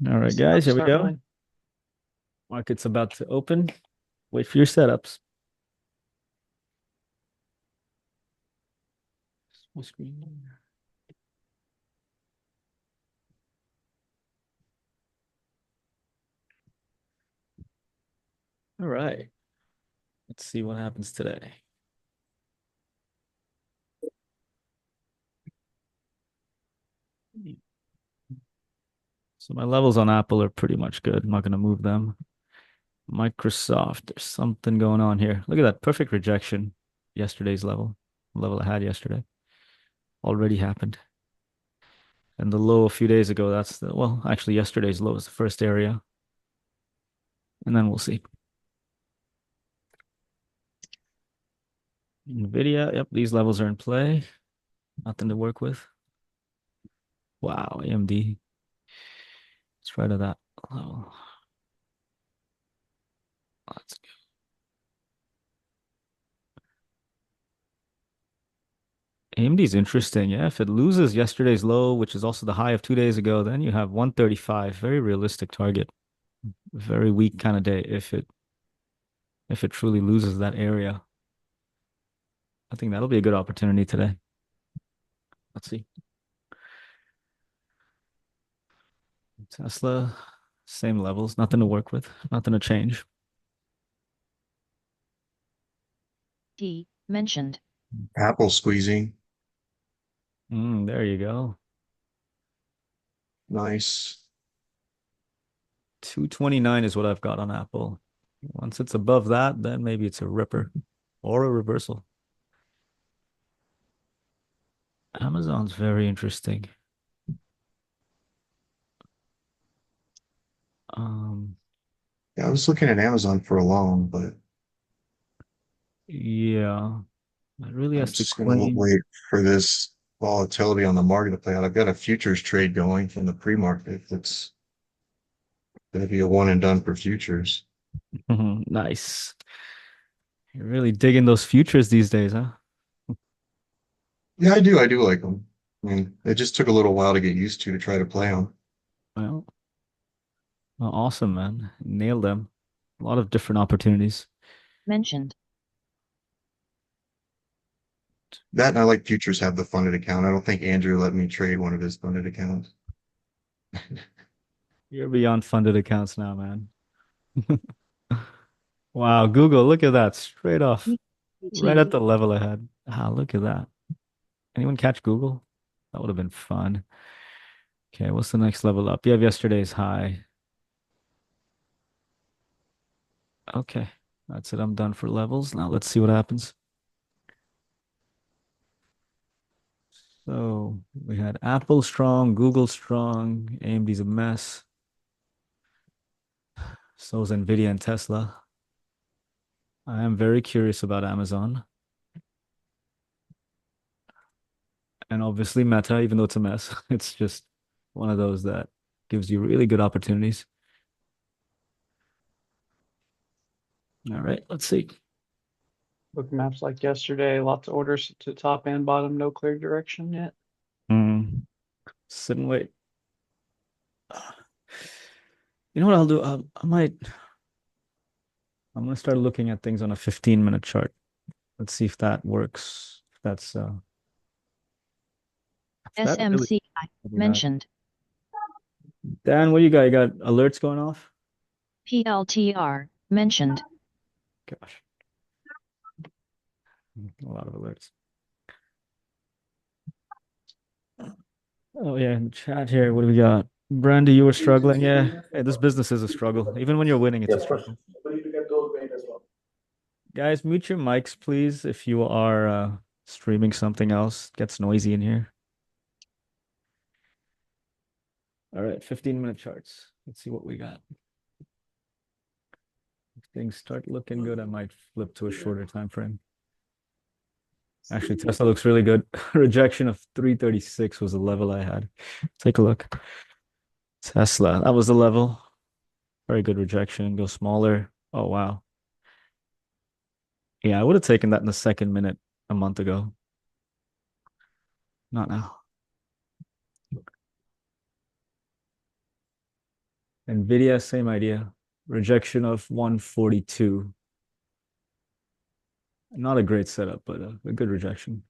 All right, guys, here we go. Market's about to open. Wait for your setups. Full screen. All right. Let's see what happens today. So my levels on Apple are pretty much good. I'm not going to move them. Microsoft, there's something going on here. Look at that perfect rejection. Yesterday's level I had yesterday, already happened. And the low a few days ago, well, actually yesterday's low is the first area. And then we'll see. Nvidia, yep, these levels are in play. Nothing to work with. Wow, AMD. Let's try to that level. Let's go. AMD is interesting. Yeah, if it loses yesterday's low, which is also the high of 2 days ago, then you have 135. Very realistic target. Very weak kind of day if it truly loses that area. I think that'll be a good opportunity today. Let's see. Tesla, same levels, nothing to work with, nothing to change. D mentioned. Apple squeezing. There you go. Nice. 229 is what I've got on Apple. Once it's above that, then maybe it's a ripper or a reversal. Amazon's very interesting. Um, Yeah, I was looking at Amazon for a long, but yeah, it really I'm has to just gonna clean. wait for this volatility on the market to play out. I've got a futures trade going from the pre-market that's gonna be a one and done for futures. Nice. You're really digging those futures these days, huh? Yeah, I do. I do like them. I mean, it just took a little while to get used to try to play them. Well, awesome, man. Nailed them. A lot of different opportunities. Mentioned. That and I like futures have the funded account. I don't think Andrew let me trade one of his funded accounts. You're beyond funded accounts now, man. Wow, Google, look at that. Straight off. Right at T the level I had. Ah, look at that. Anyone catch Google? That would have been fun. Okay, what's the next level up? You have yesterday's high. Okay, that's it. I'm done for levels. Now let's see what happens. So we had Apple strong, Google strong, AMD's a mess. So is Nvidia and Tesla. I am very curious about Amazon and obviously Meta, even though it's a mess. It's just one of those that gives you really good opportunities. All right, let's see. Book maps like yesterday, lots of orders to top and bottom, no clear direction yet. Mm, sit and wait. You know what I'll do? I'm gonna start looking at things on a 15-minute chart. Let's see if that works. If that really SMCI mentioned. Dan, what do you got? You got alerts going off? PLTR mentioned. Gosh, a lot of alerts. Oh yeah, in the chat here, what do we got? Brandy, you were struggling. Yeah, hey, this business is a struggle. Even when you're winning, it's a struggle. Guys, mute your mics, please, if you are streaming something else. It gets noisy in here. All right, 15-minute charts. Let's see what we got. If things start looking good, I might flip to a shorter time frame. Actually, Tesla looks really good. Rejection of 336 was the level I had. Take a look. Tesla, that was the level. Very good rejection. Go smaller. Oh, wow. Yeah, I would have taken that in the second minute a month ago. Not now. Nvidia, same idea. Rejection of 142. Not a great setup, but a good rejection.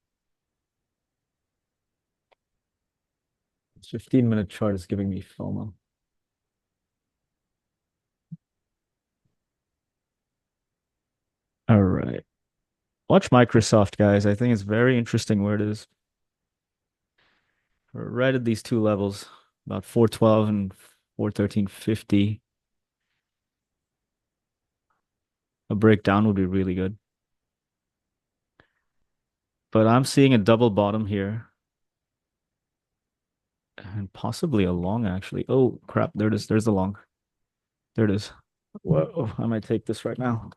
15-minute chart is giving me FOMO. All right. Watch Microsoft, guys. I think it's very interesting where it is. We're right at these two levels, about 412 and 413.50. A breakdown would be really good. But I'm seeing a double bottom here. And possibly a long, actually. Oh, crap. There it is. There's the long. There it is. Whoa, I might take this right now.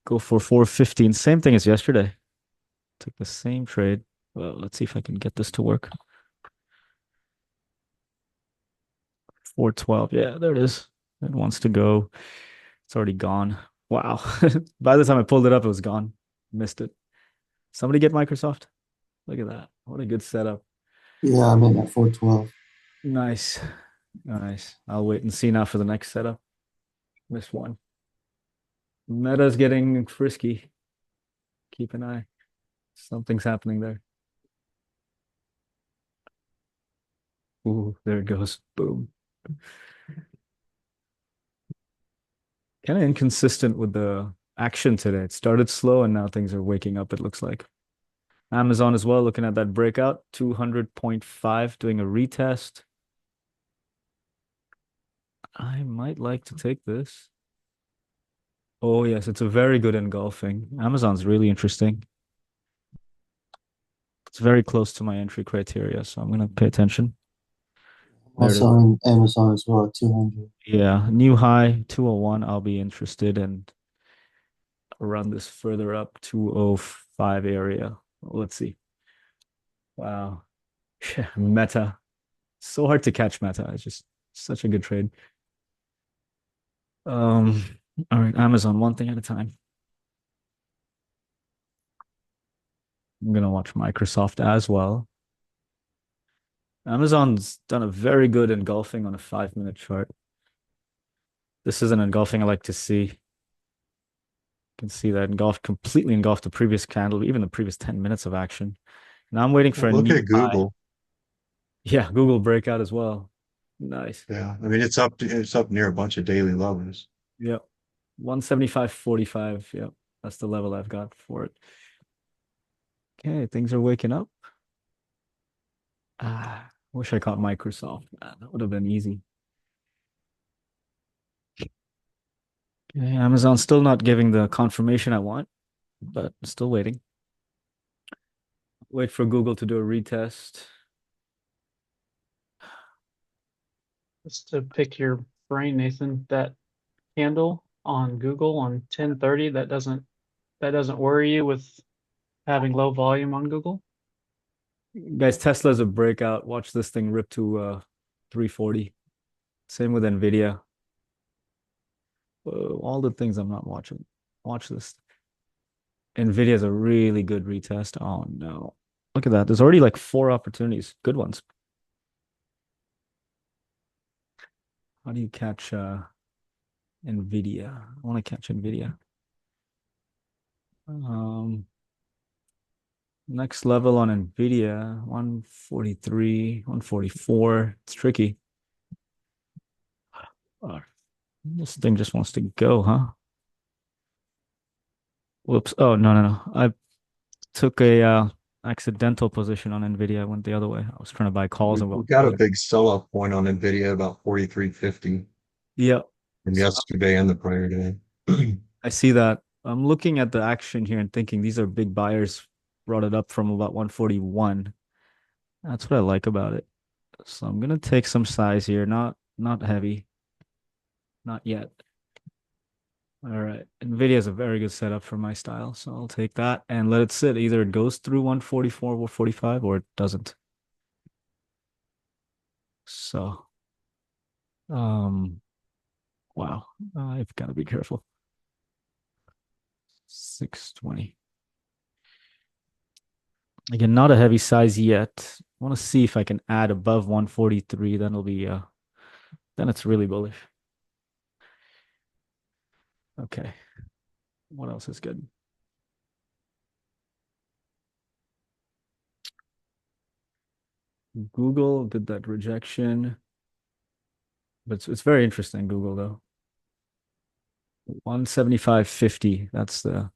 Go for 415. Same thing as yesterday. Took the same trade. Well, let's see if I can get this to work. 412. Yeah, there it is. It wants to go. It's already gone. Wow. By the time I pulled it up, it was gone. Missed it. Somebody get Microsoft. Look at that. What a good setup. Yeah, I'm in at 412. Nice. Nice. I'll wait and see now for the next setup. Missed one. Meta's getting frisky. Keep an eye. Something's happening there. Ooh, there it goes. Boom. Kind of inconsistent with the action today. It started slow and now things are waking up, it looks like. Amazon as well, looking at that breakout, 200.5, doing a retest. I might like to take this. Oh, yes, it's a very good engulfing. Amazon's really interesting. It's very close to my entry criteria, so I'm going to pay attention. I There it is. saw in Amazon as well, 200. Yeah, new high, 201. I'll be interested and run this further up, 205 area. Let's see. Wow. Meta. So hard to catch Meta. It's just such a good trade. Um, all right, Amazon, one thing at a time. I'm gonna watch Microsoft as well. Amazon's done a very good engulfing on a 5-minute chart. This is an engulfing I like to see. You can see that completely engulfed the previous candle, even the previous 10 minutes of action. Now I'm waiting for a Look new at Google. Yeah, Google breakout as well. Nice. Yeah, I mean it's up near a bunch of daily levels. Yep. 175.45. Yep. That's the level I've got for it. Okay, things are waking up. Wish I caught Microsoft. Man, that would have been easy. Okay, Amazon's still not giving the confirmation I want, but still waiting. Wait for Google to do a retest. Just to pick your brain, Nathan, that candle on Google on 10:30, that doesn't worry you with having low volume on Google? Guys, Tesla's a breakout. Watch this thing rip to 340. Same with Nvidia. All the things I'm not watching. Watch this. Nvidia's a really good retest. Oh no. Look at that. There's already like 4 opportunities. Good ones. How do you catch Nvidia? I want to catch Nvidia. Next level on Nvidia, 143, 144. It's tricky. This thing just wants to go, huh? Whoops. Oh, no. I took a accidental position on Nvidia. I went the other way. I was trying to buy calls We, and we well. got a big sell-off point on Nvidia about 43.50 Yeah. from So yesterday and the prior day. I see that. I'm looking at the action here and thinking these are big buyers. Brought it up from about 141. That's what I like about it. So I'm gonna take some size here, not heavy, not yet. All right, Nvidia is a very good setup for my style, so I'll take that and let it sit. Either it goes through 144 or 45, or it doesn't. So, wow, I've got to be careful. 620. Again, not a heavy size yet. I want to see if I can add above 143. Then it'll be then it's really bullish. Okay. What else is good? Google did that rejection, but it's very interesting, Google though. 175.50. That's the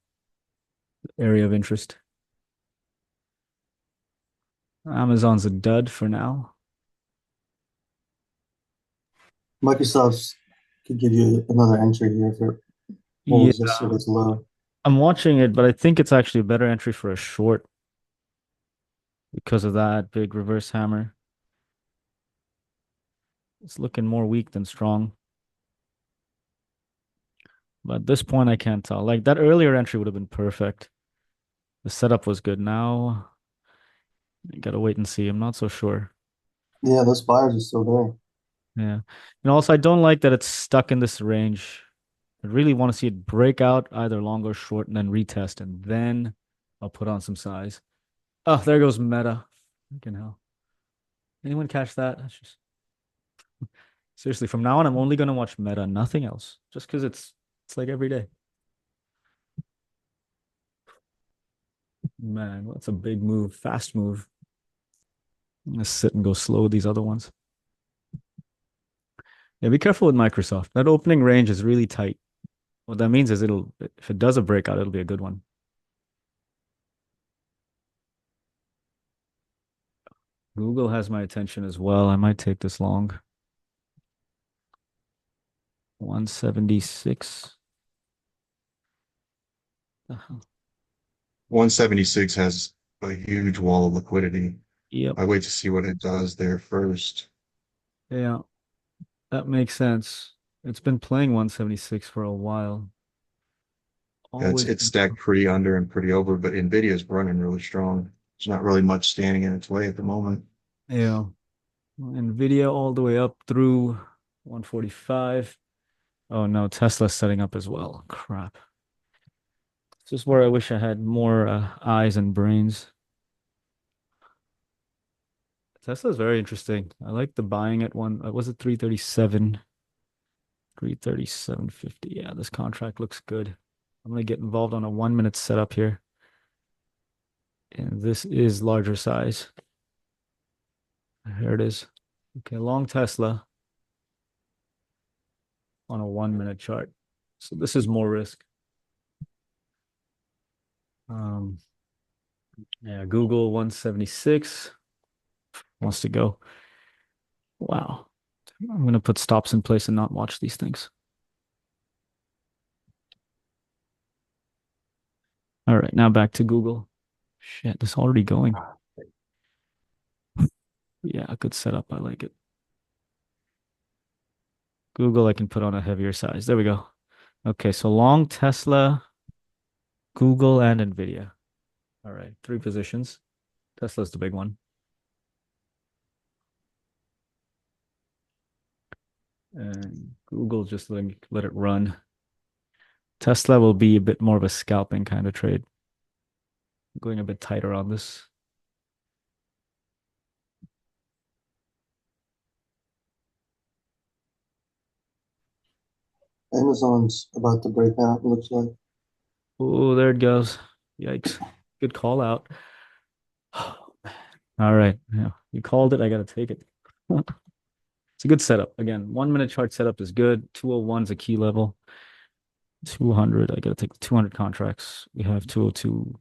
area of interest. Amazon's a dud for now. Microsoft's could give you another entry here if it Yeah, holds this or this low. I'm watching it, but I think it's actually a better entry for a short because of that big reverse hammer. It's looking more weak than strong. But at this point, I can't tell. Like that earlier entry would have been perfect. The setup was good. Now, you gotta wait and see. I'm not so sure. Yeah, those buyers are still there. Yeah. And also, I don't like that it's stuck in this range. I really want to see it break out either long or short and then retest, and then I'll put on some size. Oh, there goes Meta. Fucking hell. Anyone catch that? That's just seriously, from now on, I'm only gonna watch Meta, nothing else. Just because it's like every day. Man, that's a big move, fast move. I'm gonna sit and go slow with these other ones. Yeah, be careful with Microsoft. That opening range is really tight. What that means is it'll, if it does a breakout, it'll be a good one. Google has my attention as well. I might take this long. 176. 176 has a huge wall of liquidity. Yep. I wait to see what it does there first. Yeah, that makes sense. It's been playing 176 for a while. Yeah, it's Always. it's stacked pretty under and pretty over, but Nvidia's running really strong. There's not really much standing in its way at the moment. Yeah. Nvidia all the way up through 145. Oh no, Tesla's setting up as well. Crap. This is where I wish I had more eyes and brains. Tesla's very interesting. I like the buying at one. Was it 337? 337.50. Yeah, this contract looks good. I'm gonna get involved on a 1 minute setup here. And this is larger size. Here it is. Okay, long Tesla on a 1 minute chart. So this is more risk. Um, yeah, Google 176 wants to go. Wow. I'm gonna put stops in place and not watch these things. All right, now back to Google. Shit, this already going. Yeah, a good setup. I like it. Google, I can put on a heavier size. There we go. Okay, so long Tesla, Google, and Nvidia. All right, three positions. Tesla's the big one. And Google just let it run. Tesla will be a bit more of a scalping kind of trade. Going a bit tighter on this. Amazon's about to break out, it looks like. Oh, there it goes. Yikes. Good call out. All right. Yeah, you called it. I got to take it. It's a good setup. Again, 1 minute chart setup is good. 201 is a key level. 200. I got to take the 200 contracts. We have 202.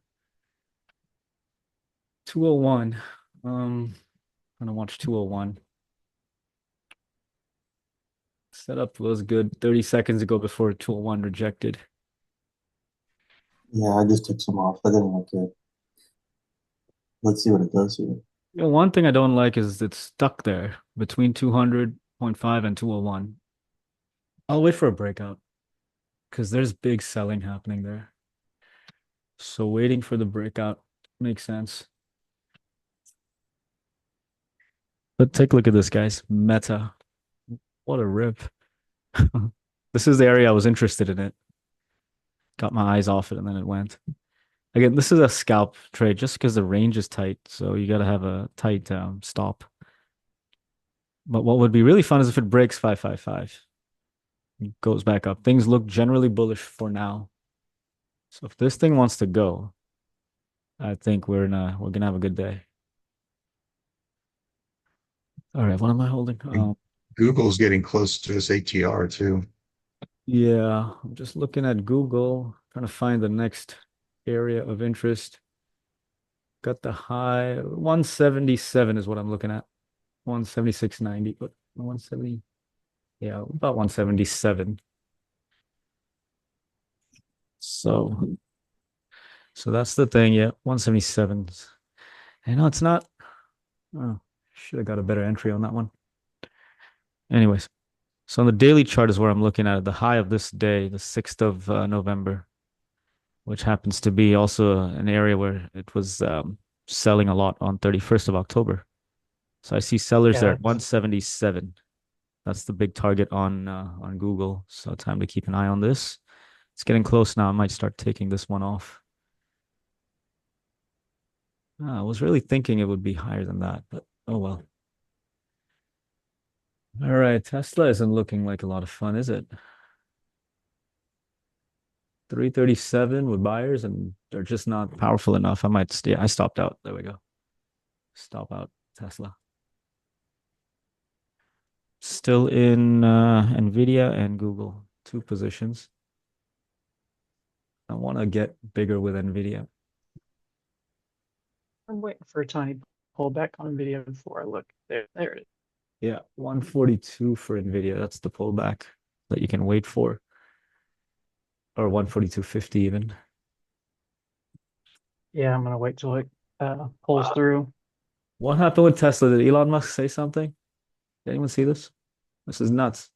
201. I'm gonna watch 201. Setup was good 30 seconds ago before 201 rejected. Yeah, I just took some off. I didn't like it. Let's see what it does here. You know, one thing I don't like is it's stuck there between 200.5 and 201. I'll wait for a breakout because there's big selling happening there. So waiting for the breakout makes sense. But take a look at this, guys. Meta. What a rip. This is the area I was interested in it. Got my eyes off it and then it went. Again, this is a scalp trade just because the range is tight. So you got to have a tight stop. But what would be really fun is if it breaks 555. Goes back up. Things look generally bullish for now. So if this thing wants to go, I think we're gonna have a good day. All right, what am I holding? Google's getting close to this ATR too. Yeah, I'm just looking at Google, trying to find the next area of interest. Got the high 177 is what I'm looking at. 176.90, but 170, yeah, about 177. So that's the thing, yeah, 177. And no, it's not. Oh, should have got a better entry on that one. Anyways, so on the daily chart is where I'm looking at the high of this day, the 6th of November, which happens to be also an area where it was selling a lot on 31st of October. So I see sellers there Yeah, at 177. That's the big target on Google. So time to keep an eye on this. It's getting close now. I might start taking this one off. I was really thinking it would be higher than that, but oh well. All right, Tesla isn't looking like a lot of fun, is it? 337 with buyers, and they're just not powerful enough. I might stay. I stopped out. There we go. Stop out Tesla. Still in Nvidia and Google, two positions. I want to get bigger with Nvidia. I'm waiting for a tiny pullback on video before I look. There it is. Yeah, 142 for Nvidia. That's the pullback that you can wait for, or 142.50 even. Yeah, I'm gonna wait till it pulls through. What happened with Tesla? Did Elon Musk say something? Did anyone see this? This is nuts.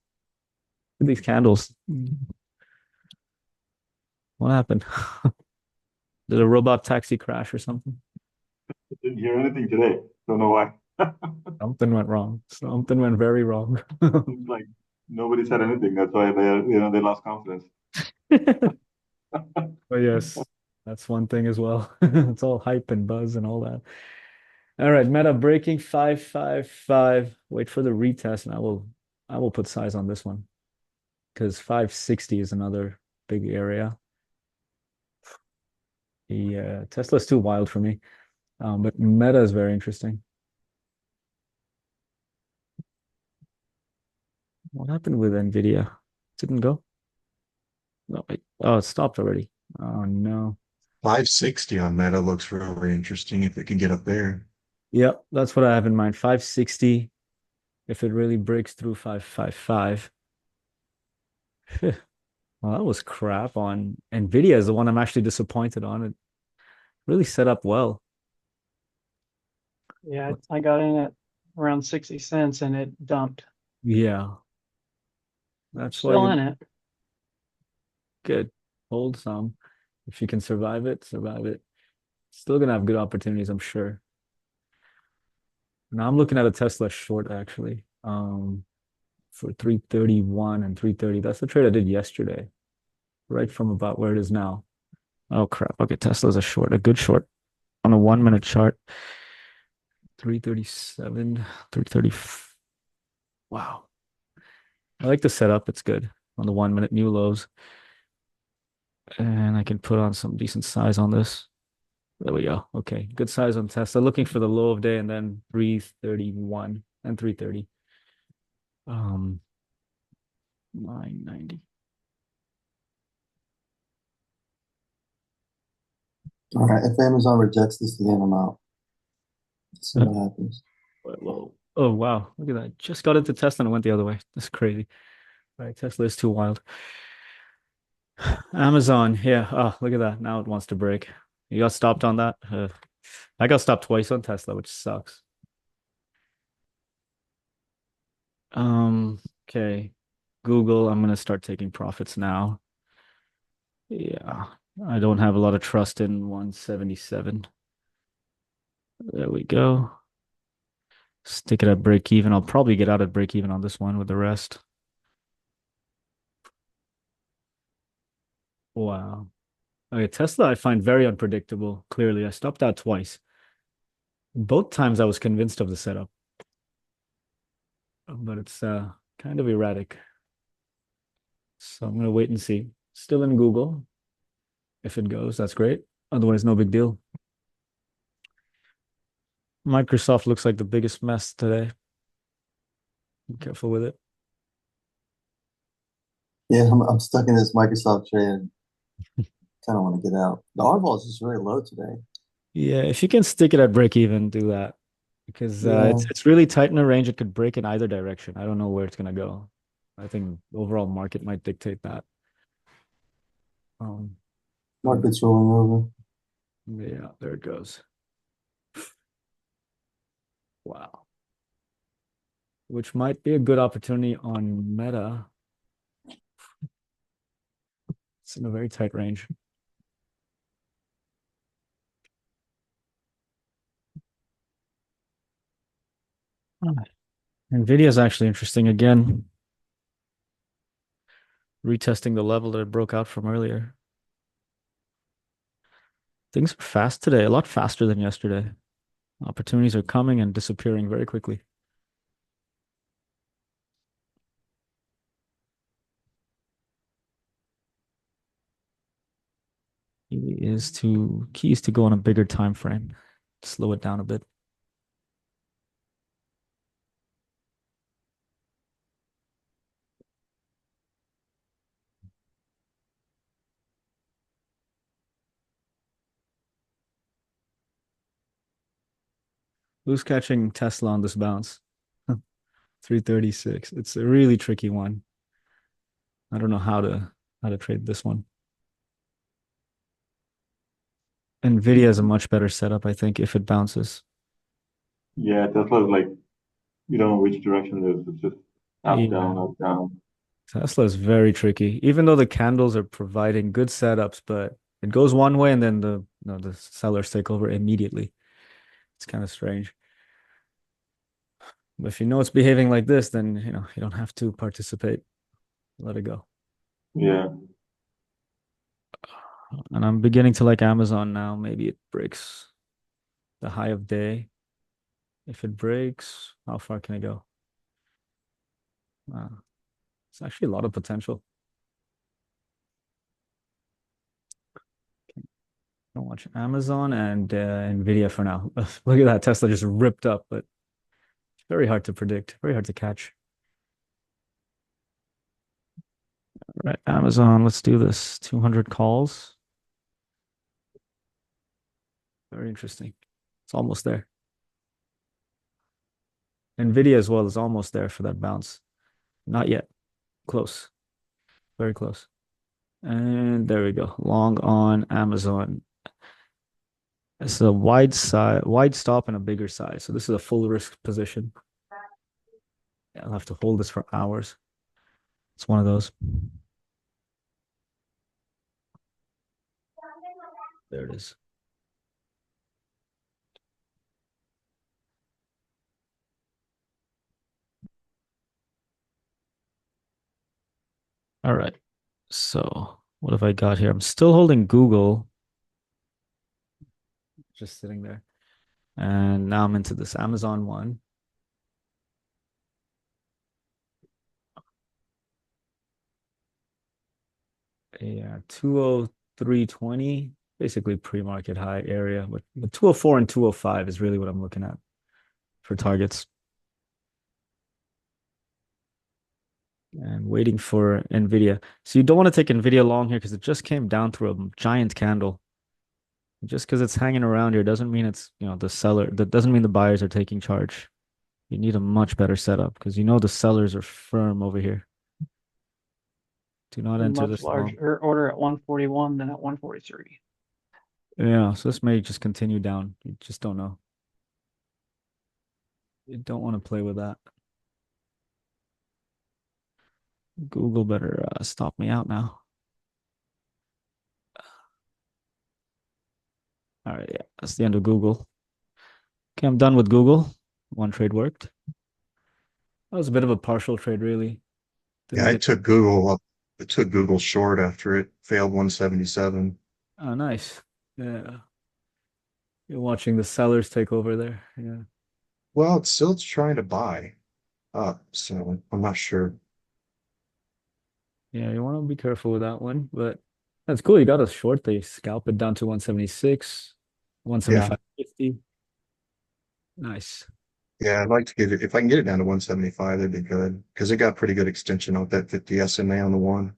Look at these candles. What happened? Did a robot taxi crash or something? Didn't hear anything today. Don't know why. Something went wrong. Something went very wrong. Seems like nobody said anything. That's why they lost confidence. But yes, that's one thing as well. It's all hype and buzz and all that. All right, Meta breaking 555. Wait for the retest, and I will put size on this one because 560 is another big area. Yeah, Tesla's too wild for me. But Meta is very interesting. What happened with Nvidia? Didn't go? No, wait. Oh, it stopped already. Oh no. 560 on Meta looks really interesting if it can get up there. Yep, that's what I have in mind. 560. If it really breaks through 555. Well, that was crap on Nvidia is the one I'm actually disappointed on. It really set up well. Yeah, I got in at around 60 cents and it dumped. Yeah, that's why Still you in it. good. Hold some. If you can survive it, survive it. Still gonna have good opportunities, I'm sure. Now I'm looking at a Tesla short actually. For 331 and 330. That's the trade I did yesterday, right from about where it is now. Oh crap. Okay, Tesla's a short, a good short on a 1 minute chart. 337, 330. Wow. I like the setup. It's good on the 1 minute new lows. And I can put on some decent size on this. There we go. Okay. Good size on Tesla. Looking for the low of day and then 331 and 330. 990. All right, if Amazon rejects this again, I'm out. Let's see what happens. Whoa. Oh, wow. Look at that. Just got into Tesla and went the other way. That's crazy. All right. Tesla is too wild. Amazon. Yeah. Oh, look at that. Now it wants to break. You got stopped on that. I got stopped twice on Tesla, which sucks. Okay. Google, I'm gonna start taking profits now. Yeah. I don't have a lot of trust in 177. There we go. Stick it at break even. I'll probably get out at break even on this one with the rest. Wow. Okay, Tesla I find very unpredictable. Clearly, I stopped out twice. Both times I was convinced of the setup, but it's kind of erratic. So I'm gonna wait and see. Still in Google. If it goes, that's great. Otherwise, no big deal. Microsoft looks like the biggest mess today. Be careful with it. Yeah, I'm stuck in this Microsoft trade and kind of want to get out. The R ball is just very low today. Yeah, if you can stick it at break even, do that because Yeah, it's really tight in a range. It could break in either direction. I don't know where it's gonna go. I think the overall market might dictate that. Um, market's rolling over. yeah, there it goes. Wow, which might be a good opportunity on Meta. It's in a very tight range. Nvidia is actually interesting again, retesting the level that it broke out from earlier. Things are fast today, a lot faster than yesterday. Opportunities are coming and disappearing very quickly. Key is to go on a bigger time frame, slow it down a bit. Who's catching Tesla on this bounce? 336. It's a really tricky one. I don't know how to trade this one. Nvidia is a much better setup, I think, if it bounces. Yeah, Tesla is like you don't know which direction it is. It's just up, Yeah. down, up, down. Tesla is very tricky, even though the candles are providing good setups, but it goes one way and then the sellers take over immediately. It's kind of strange. But if you know it's behaving like this, then you don't have to participate. Let it go. Yeah, And I'm beginning to like Amazon now. Maybe it breaks the high of day. If it breaks, how far can it go? Uh, it's actually a lot of potential. Don't watch Amazon and Nvidia for now. Look at that. Tesla just ripped up, but it's very hard to predict, very hard to catch. All right, Amazon, let's do this. 200 calls. Very interesting. It's almost there. Nvidia as well is almost there for that bounce. Not yet. Close. Very close. And there we go. Long on Amazon. It's a wide side, wide stop and a bigger size. So this is a full risk position. I'll have to hold this for hours. It's one of those. There it is. All right. So what have I got here? I'm still holding Google, just sitting there. And now I'm into this Amazon one. Yeah, 203.20, basically pre-market high area. But 204 and 205 is really what I'm looking at for targets. And waiting for Nvidia. So you don't want to take Nvidia long here because it just came down through a giant candle. Just because it's hanging around here doesn't mean it's, the seller. That doesn't mean the buyers are taking charge. You need a much better setup because the sellers are firm over here. Do not enter Much this long. larger order at 141 than at 143. Yeah, so this may just continue down. You just don't know. You don't want to play with that. Google better stop me out now. All right, yeah, that's the end of Google. Okay, I'm done with Google. One trade worked. That was a bit of a partial trade, really. Yeah, Didn't I get. took Google up. I took Google short after it failed 177. Oh, nice. Yeah, you're watching the sellers take over there. Yeah. Well, it's still trying to buy up, so I'm not sure. Yeah, you want to be careful with that one, but that's cool. You got a short. They scalp it down to 176, Yeah. 175.50. Nice. Yeah, I'd like to get it. If I can get it down to 175, that'd be good. Because it got pretty good extension with that 50 SMA on the one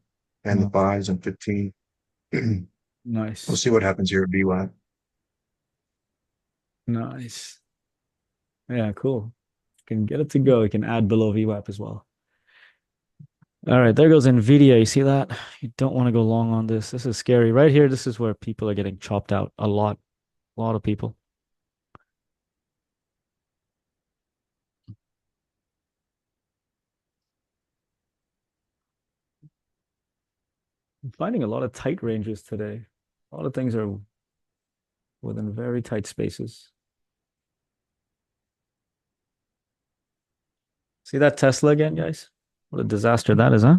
and the No, fives and 15. We'll nice. see what happens here at BWAP. Nice. Yeah, cool. Can get it to go. You can add below VWAP as well. All right, there goes NVIDIA. You see that? You don't want to go long on this. This is scary. Right here, this is where people are getting chopped out a lot. A lot of people. I'm finding a lot of tight ranges today. A lot of things are within very tight spaces. See that Tesla again, guys? What a disaster that is, huh?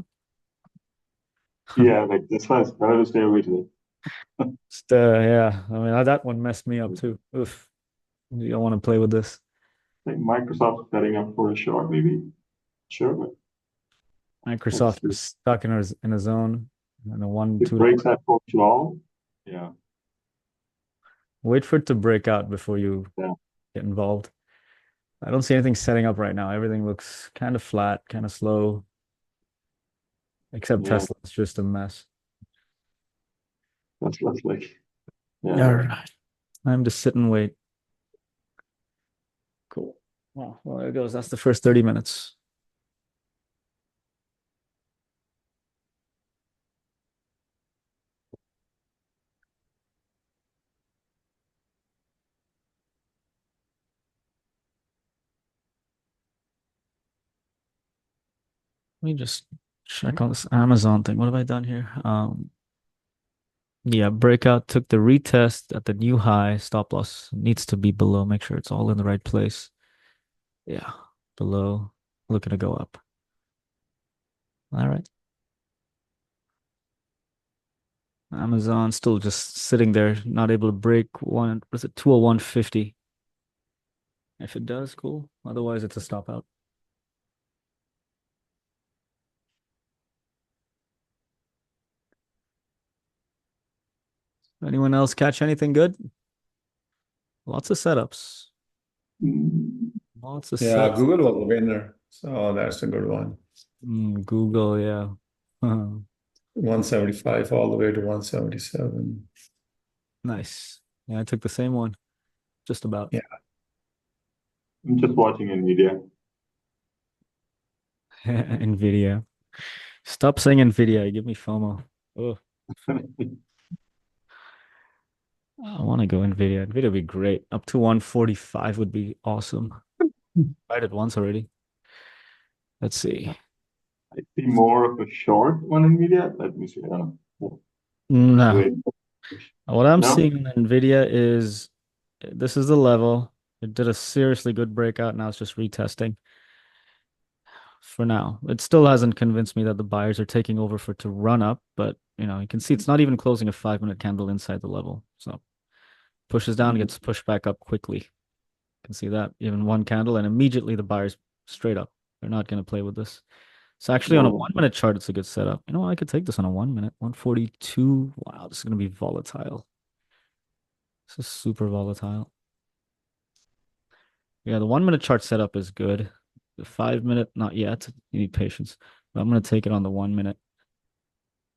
Yeah, like that's why it's better to stay away to Just, yeah. I mean, that one messed me up it. too. Oof. You don't want to play with this. Like Microsoft setting up for a short, maybe. Sure, but Microsoft let's is see. stuck in a zone and a one, It two dollar. breaks that for too long. Yeah, Wait for it to break out before you yeah, get involved. I don't see anything setting up right now. Everything looks kind of flat, kind of slow, except yeah. Tesla. It's just a mess. That's like, yeah. All right. Time to sit and wait. Cool. Well, there it goes. That's the first 30 minutes. Let me just check on this Amazon thing. What have I done here? Yeah, breakout took the retest at the new high. Stop loss needs to be below. Make sure it's all in the right place. Yeah, below. Looking to go up. All right. Amazon still just sitting there, not able to break one. Was it 201.50? If it does, cool. Otherwise, it's a stop out. Anyone else catch anything good? Lots of setups. Mm, Lots of Yeah, setups. Google was the winner. So that's a good one. Google, yeah. 175 all the way to 177. Nice. Yeah, I took the same one. Just about. Yeah. I'm just watching Nvidia. Nvidia. Stop saying Nvidia. You give me FOMO. Oh, I want to go Nvidia. Nvidia would be great. Up to 145 would be awesome. Tried it once already. Let's see. I see more of a short on Nvidia. Let me see. I don't know. No. Wait, What I'm no. seeing in Nvidia is this is the level. It did a seriously good breakout. Now it's just retesting for now. It still hasn't convinced me that the buyers are taking over for it to run up, but you can see it's not even closing a 5 minute candle inside the level. So pushes down, gets pushed back up quickly. You can see that even one candle, and immediately the buyers straight up. They're not going to play with this. So actually on a No. 1 minute chart, it's a good setup. You know what? I could take this on a 1 minute, 142. Wow, this is going to be volatile. This is super volatile. Yeah, the 1 minute chart setup is good. The 5 minute, not yet. You need patience. But I'm going to take it on the 1 minute.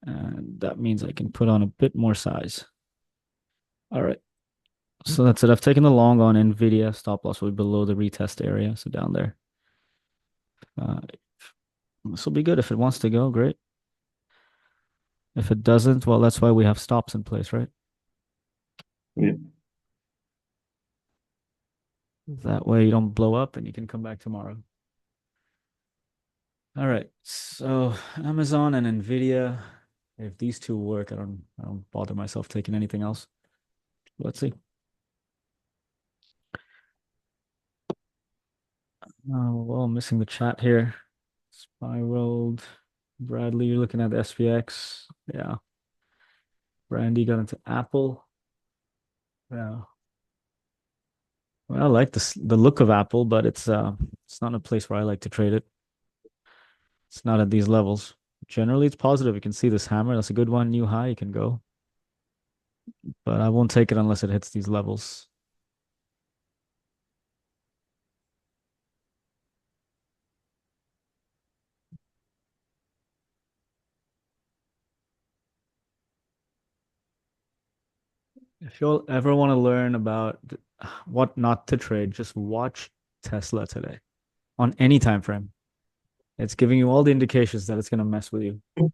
And that means I can put on a bit more size. All right. So that's it. I've taken the long on NVIDIA. Stop loss will be below the retest area. So down there. Uh, this will be good. If it wants to go, great. If it doesn't, well, that's why we have stops in place, right? Yeah. That way you don't blow up and you can come back tomorrow. All right. So Amazon and Nvidia, if these two work, I don't bother myself taking anything else. Let's see. Oh, well, missing the chat here. Spiraled. Bradley, you're looking at the SPX. Yeah. Brandy got into Apple. Yeah. Well, I like the look of Apple, but it's not a place where I like to trade it. It's not at these levels. Generally, it's positive. You can see this hammer. That's a good one. New high, you can go. But I won't take it unless it hits these levels. If you'll ever want to learn about what not to trade, just watch Tesla today on any time frame. It's giving you all the indications that it's going to mess with you. Don't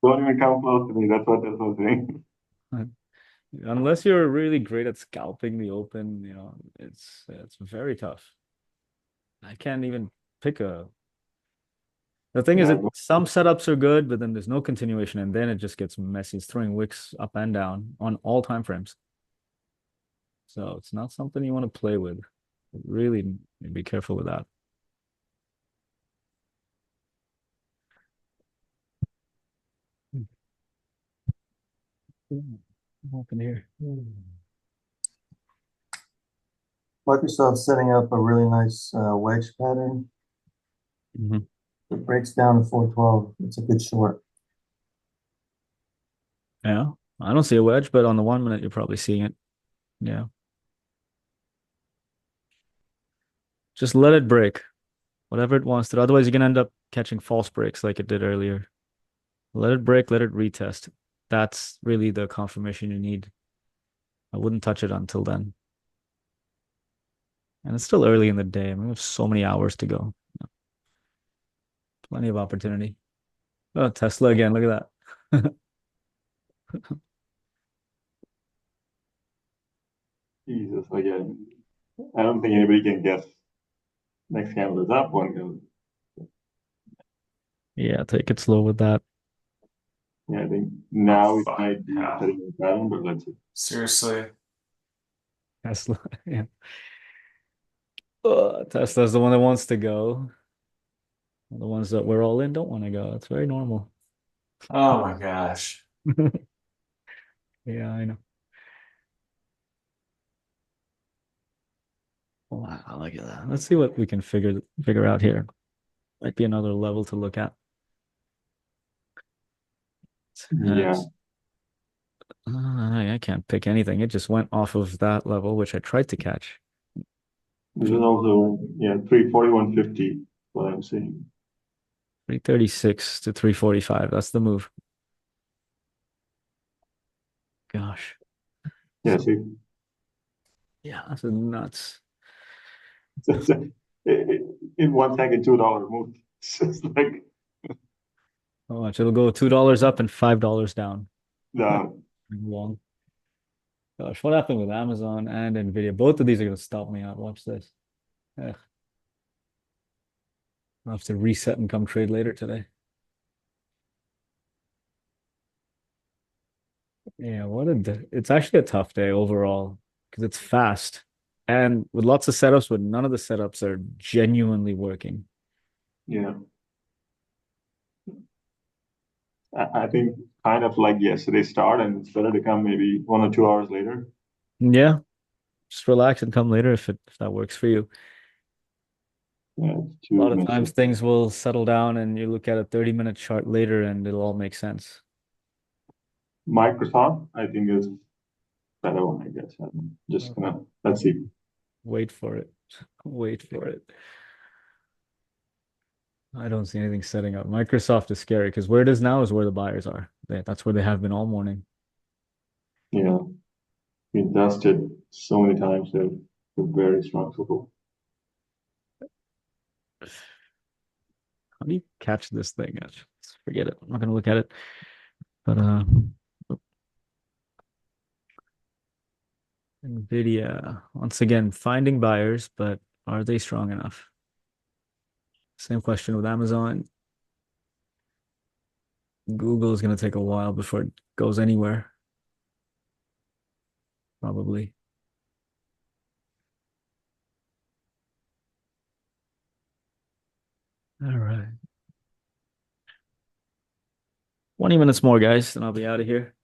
even come close to me. That's what I was saying. Unless you're really great at scalping the open, it's very tough. I can't even pick a. The thing is Yeah, that some setups are good, but then there's no continuation, and then it just gets messy. It's throwing wicks up and down on all time frames. So it's not something you want to play with. Really be careful with that. Open here. Microsoft's setting up a really nice wedge pattern. Mhm. It breaks down to 412. It's a good short. Yeah, I don't see a wedge, but on the 1 minute, you're probably seeing it. Yeah. Just let it break, whatever it wants to. Otherwise, you're gonna end up catching false breaks like it did earlier. Let it break, let it retest. That's really the confirmation you need. I wouldn't touch it until then. And it's still early in the day. I mean, we have so many hours to go. Plenty of opportunity. Oh, Tesla again. Look at that. Jesus, again. I don't think anybody can guess next candle is up, one goes. Yeah, take it slow with that. Yeah, I think now it fuck, might be yeah. setting a pattern, but let's see. Seriously. Tesla. Yeah. Tesla's the one that wants to go. The ones that we're all in don't want to go. It's very normal. Oh my gosh. Yeah, I know. Wow, look at that. Let's see what we can figure out here. Might be another level to look at. Yeah, I can't pick anything. It just went off of that level, which I tried to catch. this is also, yeah, 341.50, what I'm seeing. 336 to 345. That's the move. Gosh. Yeah, see, Yeah, that's nuts. in 1 second, $2 move. It's just like, How much? It'll go $2 up and $5 down. the, Long. Gosh, what happened with Amazon and Nvidia? Both of these are going to stop me out. Watch this. Ugh. I'll have to reset and come trade later today. Yeah, what a day. It's actually a tough day overall because it's fast and with lots of setups, but none of the setups are genuinely working. yeah. I think kind of like yesterday's start, and it's better to come maybe 1 or 2 hours later. Yeah, just relax and come later if that works for you. Yeah, A to lot of times mention things will settle down and you look at a 30-minute chart later and it'll all make sense. Microsoft, I think is better one, I guess. I'm just gonna, let's see. Wait for it. Wait for it. I don't see anything setting up. Microsoft is scary because where it is now is where the buyers are. That's where they have been all morning. Yeah, we tested so many times. They're very strong support. How do you catch this thing? Forget it. I'm not gonna look at it. But Nvidia, once again, finding buyers, but are they strong enough? Same question with Amazon. Google is gonna take a while before it goes anywhere. Probably. All right. 20 minutes more, guys, then I'll be out of here.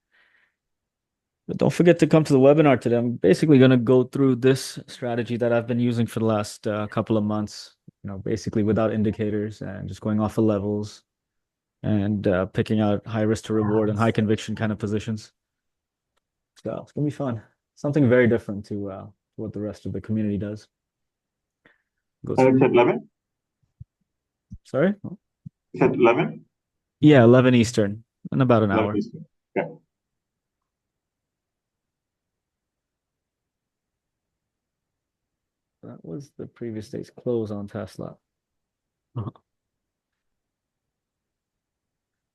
But don't forget to come to the webinar today. I'm basically going to go through this strategy that I've been using for the last couple of months, basically without indicators and just going off of levels. and picking out high risk to reward and high conviction kind of positions. So it's gonna be fun. Something very different to what the rest of the community does. Go And through. it's at 11? Sorry? It's at 11? Yeah, 11 Eastern in about an 11 hour. Eastern. Yeah. That was the previous day's close on Tesla. Uh-huh.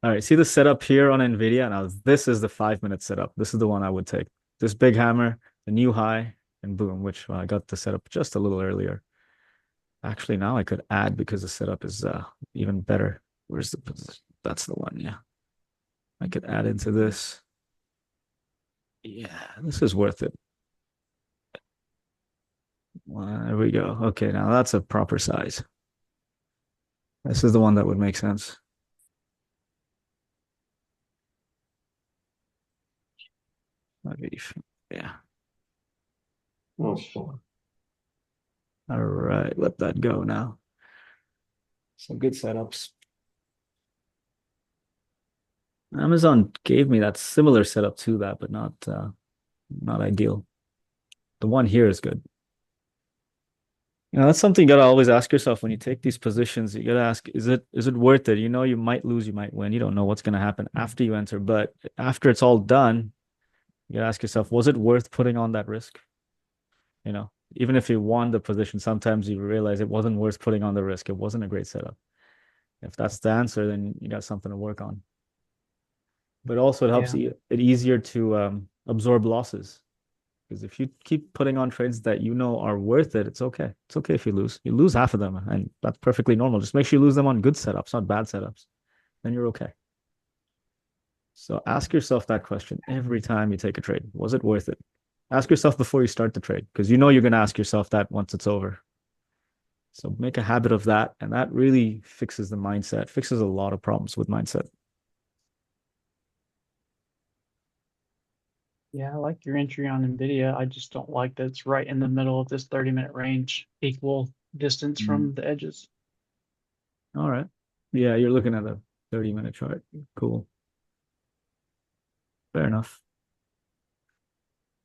All right, see the setup here on NVIDIA? Now, this is the 5 minute setup. This is the one I would take. This big hammer, the new high, and boom, which I got the setup just a little earlier. Actually, now I could add because the setup is even better. Where's the position? That's the one, yeah. I could add into this. Yeah, this is worth it. Well, there we go. Okay, now that's a proper size. This is the one that would make sense. Yeah. Oh, shit. All right, let that go now. Some good setups. Amazon gave me that similar setup to that, but not ideal. The one here is good. You know, that's something you gotta always ask yourself when you take these positions. You gotta ask, is it worth it? You know, you might lose, you might win. You don't know what's gonna happen after you enter, but after it's all done, you gotta ask yourself, was it worth putting on that risk? You know, even if you won the position, sometimes you realize it wasn't worth putting on the risk. It wasn't a great setup. If that's the answer, then you got something to work on. But also, it helps Yeah. it easier to absorb losses. Because if you keep putting on trades that you know are worth it, it's okay. It's okay if you lose. You lose half of them, and that's perfectly normal. Just make sure you lose them on good setups, not bad setups. Then you're okay. So ask yourself that question every time you take a trade. Was it worth it? Ask yourself before you start the trade, because you know you're going to ask yourself that once it's over. So make a habit of that, and that really fixes the mindset, fixes a lot of problems with mindset. Yeah, I like your entry on NVIDIA. I just don't like that it's right in the middle of this 30-minute range, equal distance from the edges. All right. Yeah, you're looking at a 30-minute chart. Cool. Fair enough.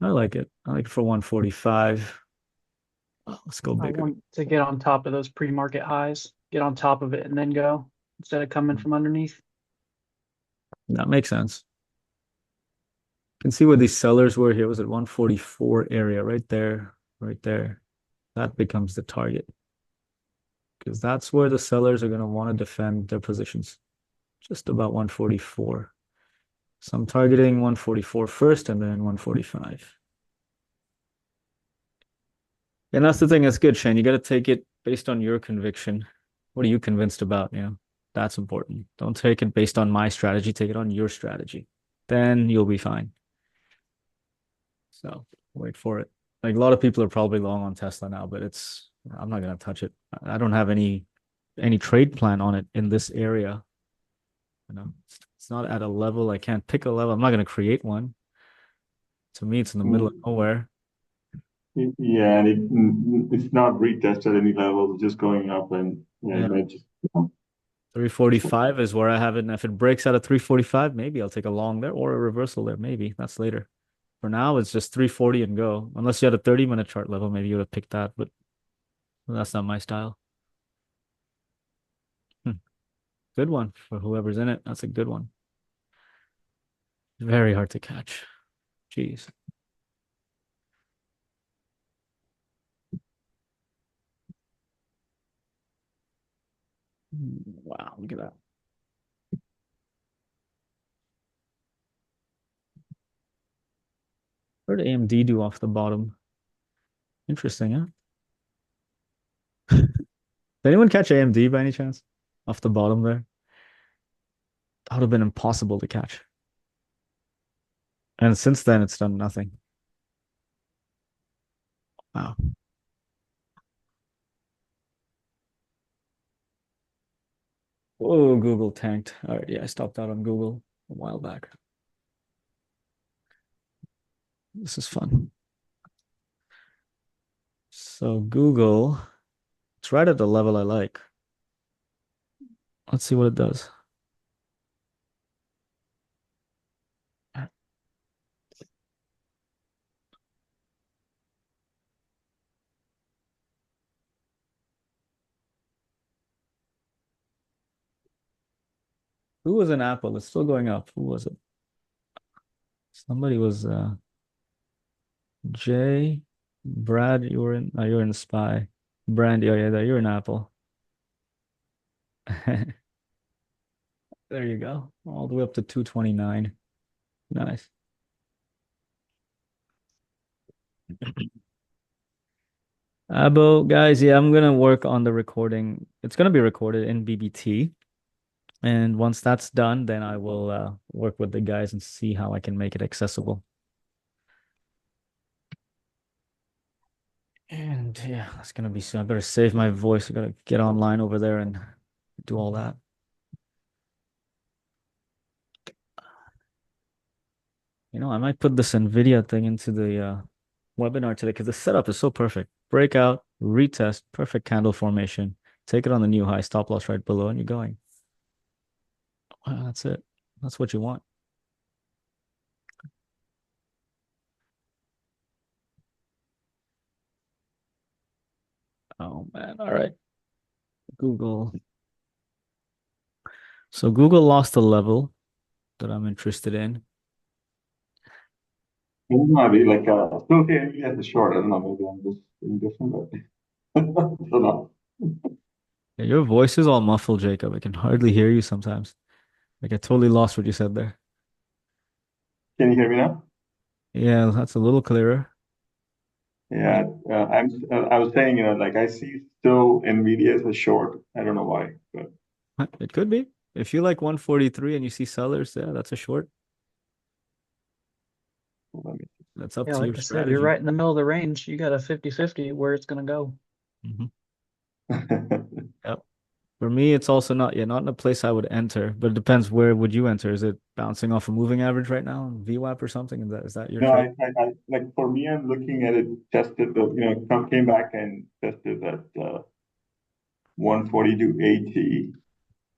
I like it. I like it for 145. Let's go I bigger. want to get on top of those pre-market highs, get on top of it and then go instead of coming from underneath. That makes sense. You can see where these sellers were here. Was at 144 area right there, right there. That becomes the target because that's where the sellers are going to want to defend their positions. Just about 144. So I'm targeting 144 first and then 145. And that's the thing that's good, Shane. You got to take it based on your conviction. What are you convinced about? You know, that's important. Don't take it based on my strategy. Take it on your strategy. Then you'll be fine. So wait for it. Like a lot of people are probably long on Tesla now, but I'm not gonna touch it. I don't have any trade plan on it in this area. You know, it's not at a level I can't pick a level. I'm not gonna create one. To me, it's in the middle of nowhere. Yeah, and it's not retested any levels, it's just going up and yeah, Yeah. it might just 345 is where I have it. And if it breaks out of 345, maybe I'll take a long there or a reversal there. Maybe that's later. For now, it's just 340 and go. Unless you had a 30-minute chart level, maybe you would have picked that, but that's not my style. Good one for whoever's in it. That's a good one. Very hard to catch. Jeez. Wow, look at that. Where did AMD do off the bottom? Interesting, huh? Did anyone catch AMD by any chance? Off the bottom there? That would have been impossible to catch. And since then, it's done nothing. Wow. Oh, Google tanked. All right, yeah, I stopped out on Google a while back. This is fun. So Google, it's right at the level I like. Let's see what it does. Who was in Apple? It's still going up. Who was it? Somebody was Jay, Brad. You were in Spy. Brandy. Oh yeah, you're in Apple. There you go. All the way up to 229. Nice. Abo, guys, yeah, I'm gonna work on the recording. It's gonna be recorded in BBT. And once that's done, then I will work with the guys and see how I can make it accessible. And yeah, that's gonna be soon. I better save my voice. I gotta get online over there and do all that. I might put this NVIDIA thing into the webinar today because the setup is so perfect. Breakout, retest, perfect candle formation. Take it on the new high, stop loss right below, and you're going. Wow, that's it. That's what you want. Oh man. All right. Google. So Google lost a level that I'm interested in. I don't know, Avi, like, still here, yeah, the short. I don't know, maybe I'm just being different, but I don't know. Yeah, your voice is all muffled, Jacob. I can hardly hear you sometimes. Like I totally lost what you said there. Can you hear me now? Yeah, that's a little clearer. Yeah, I was saying, like I see still Nvidia as a short. I don't know why, but It could be. If you like 143 and you see sellers, yeah, that's a short. let me. That's up Yeah, to your like I said, you're strategy. right in the middle of the range. You got a 50-50 where it's gonna go. Mhm. Yep. For me, it's also not in a place I would enter, but it depends where would you enter. Is it bouncing off a moving average right now, VWAP or something? Is that your No, trade? like for me, I'm looking at it, tested the, came back and tested that 142.80,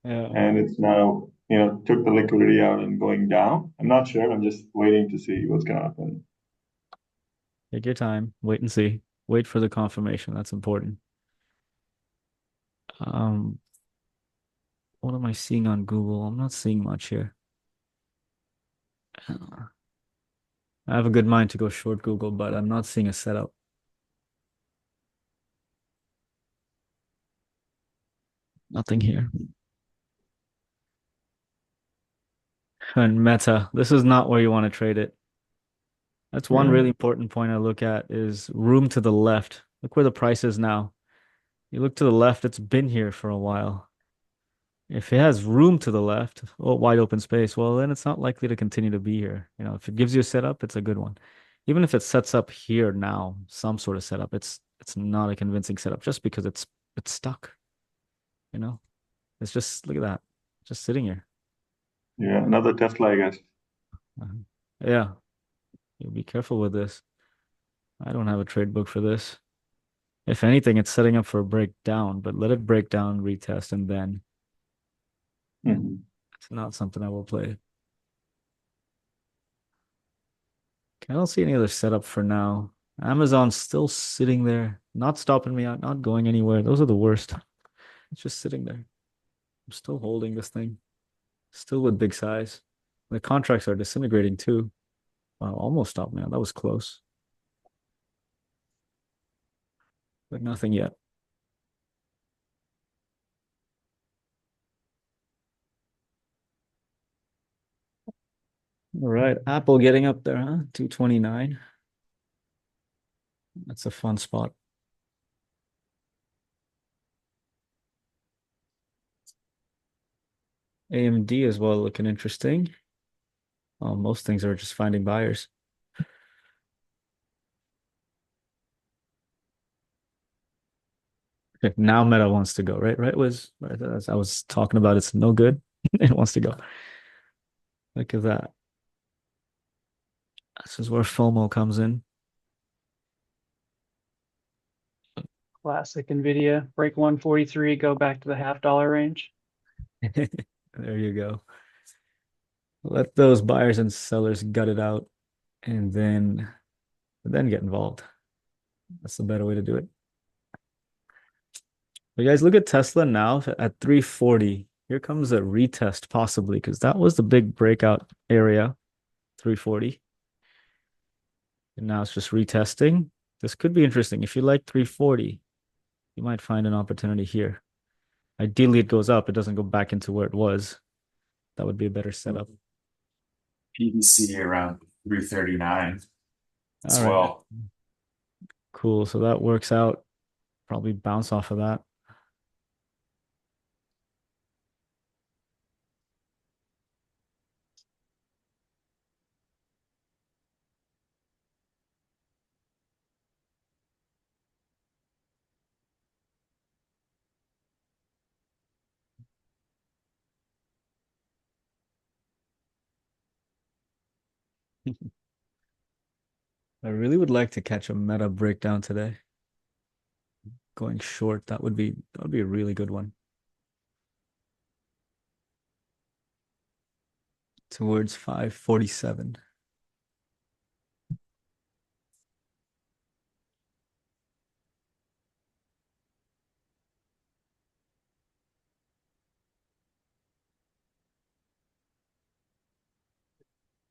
Yeah. and it's now, took the liquidity out and going down. I'm not sure. I'm just waiting to see what's gonna happen. Take your time. Wait and see. Wait for the confirmation. That's important. Um, what am I seeing on Google? I'm not seeing much here. I have a good mind to go short Google, but I'm not seeing a setup. Nothing here. And Meta, this is not where you want to trade it. That's one Yeah. really important point I look at is room to the left. Look where the price is now. You look to the left, it's been here for a while. If it has room to the left, oh, wide open space, well, then it's not likely to continue to be here. If it gives you a setup, it's a good one. Even if it sets up here now, some sort of setup, it's not a convincing setup just because it's stuck. You know, it's just look at that, just sitting here. Yeah, another Tesla, I guess. Uh, Yeah, you be careful with this. I don't have a trade book for this. If anything, it's setting up for a breakdown, but let it break down, retest, and then Mhm. it's not something I will play. I don't see any other setup for now. Amazon's still sitting there, not stopping me out, not going anywhere. Those are the worst. It's just sitting there. I'm still holding this thing, still with big size. The contracts are disintegrating too. Wow, almost stopped me out. That was close, but nothing yet. All right, Apple getting up there, huh? 229. That's a fun spot. AMD as well, looking interesting. Most things are just finding buyers. Okay, now Meta wants to go, right? Right was right, as I was talking about, it's no good. It wants to go. Look at that. This is where FOMO comes in. Classic Nvidia. Break 143, go back to the $half range. There you go. Let those buyers and sellers gut it out and then get involved. That's the better way to do it. But guys, look at Tesla now at 340. Here comes a retest possibly because that was the big breakout area, 340. And now it's just retesting. This could be interesting. If you like 340, you might find an opportunity here. Ideally, it goes up. It doesn't go back into where it was. That would be a better setup. PVC around 339 as All right. well. Cool. So that works out. Probably bounce off of that. I really would like to catch a meta breakdown today. Going short, that would be a really good one. Towards 547.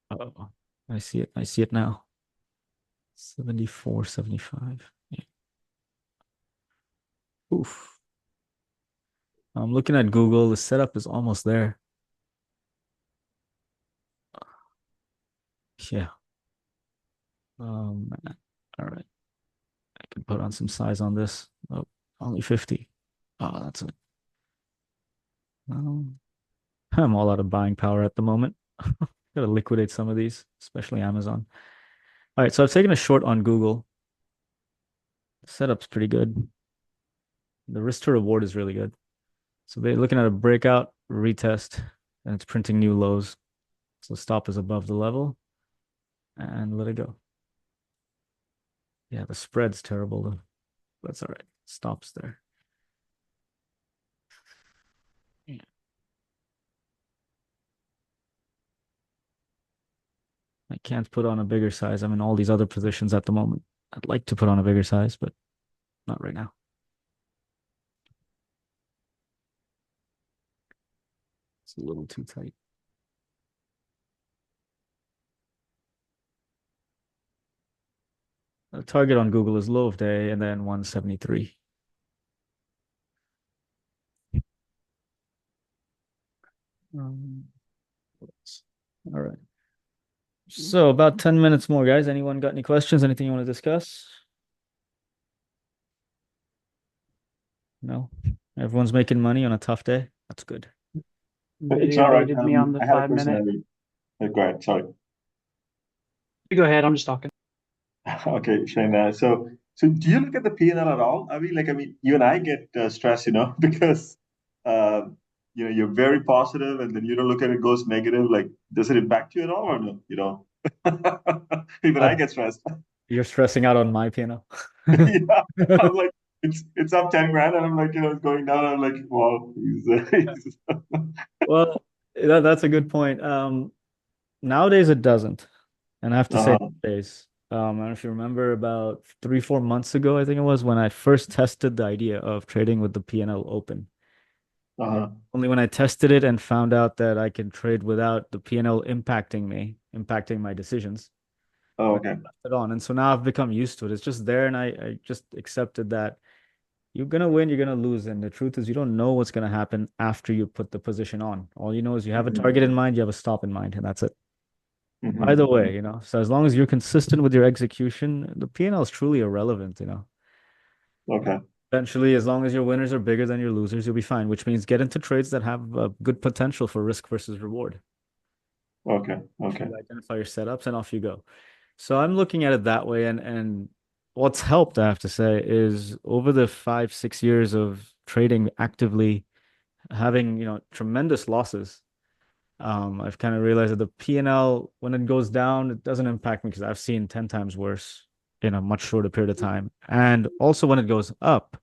Oh, I see it. I see it now. 74, 75. Yeah. Oof. I'm looking at Google. The setup is almost there. Yeah. All right. I can put on some size on this. Oh, only 50. Oh, that's it. Um, I'm all out of buying power at the moment. Gotta liquidate some of these, especially Amazon. All right, so I've taken a short on Google. The setup's pretty good. The risk to reward is really good. So they're looking at a breakout, retest, and it's printing new lows. So stop is above the level and let it go. Yeah, the spread's terrible though. That's all right. Stops there. Yeah. I can't put on a bigger size. I'm in all these other positions at the moment. I'd like to put on a bigger size, but not right now. It's a little too tight. The target on Google is low of day and then 173. Um, all right. So about 10 minutes more, guys. Anyone got any questions? Anything you want to discuss? No? Everyone's making money on a tough day. That's good. It's Nvidia all right. baited me on the I had a 5 minute. question, Avi. Go ahead. Sorry. You go ahead. I'm just talking. Okay, Shane. So do you look at the P&L at all? I mean, you and I get stressed, because uh, you're very positive, and then you don't look at it goes negative. Like, does it impact you at all, or no? You know, even I Uh, get stressed. you're stressing out on my piano. Yeah, I'm like, it's up 10 grand, and I'm like, it's going down. I'm like, wow, he's Well, that's a good point. Nowadays it doesn't. And I have to say uh-huh, nowadays. I don't know if you remember about 3, 4 months ago, I think it was when I first tested the idea of trading with the P&L open. And uh-huh. only when I tested it and found out that I can trade without the P&L impacting me, impacting my decisions, Oh, I okay. left it on. And so now I've become used to it. It's just there, and I just accepted that you're gonna win, you're gonna lose. And the truth is you don't know what's gonna happen after you put the position on. All you know is you have a Hmm. target in mind, you have a stop in mind, and that's it. Either Hmm. way, so as long as you're consistent with your execution, the P&L is truly irrelevant. Okay. Eventually, as long as your winners are bigger than your losers, you'll be fine, which means get into trades that have a good potential for risk versus reward. Okay. Okay. You identify your setups and off you go. So I'm looking at it that way, and what's helped, I have to say, is over the 5, 6 years of trading actively, having tremendous losses. I've kind of realized that the P&L, when it goes down, it doesn't impact me because I've seen 10 times worse in a much shorter period of time. And also when it goes up